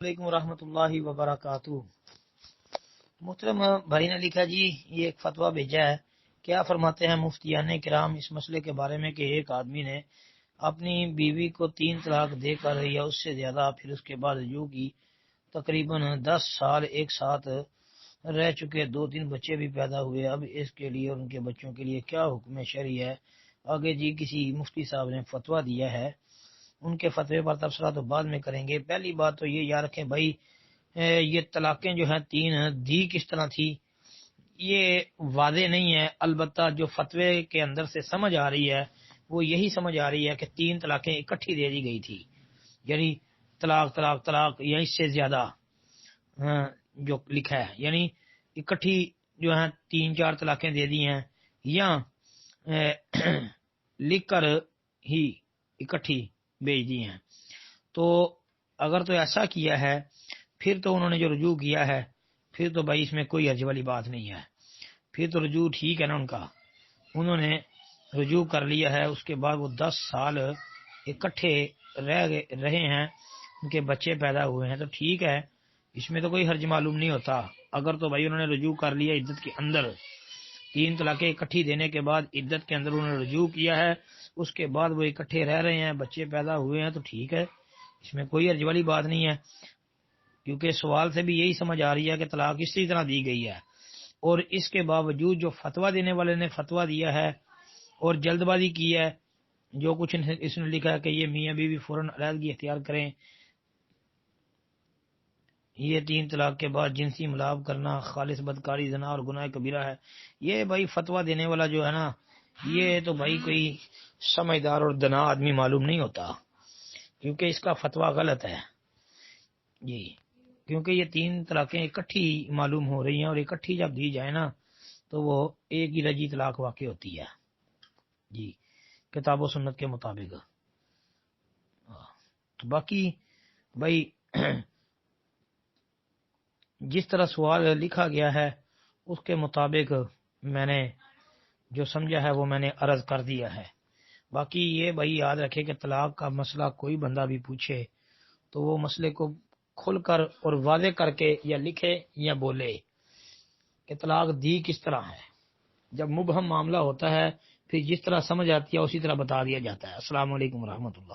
علیکم ورحمۃ اللہ وبرکاتہ۔ محترم بھائی نے لکھا جی یہ ایک فتویٰ بھیجا ہے، کیا فرماتے ہیں مفتیان کرام اس مسئلے کے بارے میں کہ ایک آدمی نے اپنی بیوی کو 3 طلاق دے کر یا اس سے زیادہ پھر اس کے بعد رجوع کی، تقریباً 10 سال ایک ساتھ رہ چکے، 2-3 بچے بھی پیدا ہوئے، اب اس کے لیے اور ان کے بچوں کے لیے کیا حکم شرعی ہے؟ آگے جی کسی مفتی صاحب نے فتویٰ دیا ہے، ان کے فتوے پر تبصرہ تو بعد میں کریں گے۔ پہلی بات تو یہ یاد رکھیں بھائی، یہ طلاقیں جو ہیں 3 دی کس طرح تھی یہ واضح نہیں ہے، البتہ جو فتوے کے اندر سے سمجھ آ رہی ہے وہ یہی سمجھ آ رہی ہے کہ 3 طلاقیں اکٹھی دے دی گئی تھی، یعنی طلاق طلاق طلاق یا اس سے زیادہ جو لکھا ہے، یعنی اکٹھی جو ہیں 3-4 طلاقیں دے دی ہیں، یا لکھ کر ہی اکٹھی بھیج دی ہیں۔ تو اگر تو ایسا کیا ہے پھر تو انہوں نے جو رجوع کیا ہے پھر تو بھائی اس میں کوئی حرج والی بات نہیں ہے، پھر تو رجوع ٹھیک ہے نا، ان کا انہوں نے رجوع کر لیا ہے، اس کے بعد وہ 10 سال اکٹھے رہے ہیں، ان کے بچے پیدا ہوئے ہیں، تو ٹھیک ہے، اس میں تو کوئی حرج معلوم نہیں ہوتا۔ اگر تو بھائی انہوں نے رجوع کر لیا عدت کے اندر، 3 طلاقیں اکٹھی دینے کے بعد عدت کے اندر انہوں نے رجوع کیا ہے، اس کے بعد وہ اکٹھے رہ رہے ہیں، بچے پیدا ہوئے ہیں، تو ٹھیک ہے، اس میں کوئی حرج والی بات نہیں ہے، کیونکہ سوال سے بھی یہی سمجھ آ رہی ہے کہ طلاق اسی طرح دی گئی ہے۔ اور اس کے باوجود جو فتویٰ دینے والے نے فتویٰ دیا ہے اور جلد بازی کی ہے، جو کچھ اس نے لکھا ہے کہ یہ میاں بیوی فوراً علیحدگی اختیار کریں، یہ 3 طلاق کے بعد جنسی ملاپ کرنا خالص بدکاری، زنا اور گناہ کبیرہ ہے، یہ بھائی فتویٰ دینے والا جو ہے نا، یہ تو بھائی کوئی سمجھدار اور دنا آدمی معلوم نہیں ہوتا، کیونکہ اس کا فتویٰ غلط ہے جی، کیونکہ یہ 3 طلاقیں اکٹھی معلوم ہو رہی ہیں، اور اکٹھی جب دی جائے نا تو وہ ایک ہی رجی طلاق واقع ہوتی ہے جی، کتاب و سنت کے مطابق۔ تو باقی بھائی جس طرح سوال لکھا گیا ہے اس کے مطابق میں نے جو سمجھا ہے وہ میں نے عرض کر دیا ہے۔ باقی یہ بھائی یاد رکھے کہ طلاق کا مسئلہ کوئی بندہ بھی پوچھے تو وہ مسئلے کو کھل کر اور واضح کر کے یا لکھے یا بولے کہ طلاق دی کس طرح ہے۔ جب مبہم معاملہ ہوتا ہے پھر جس طرح سمجھ آتی ہے اسی طرح بتا دیا جاتا ہے۔ السلام علیکم ورحمۃ اللہ۔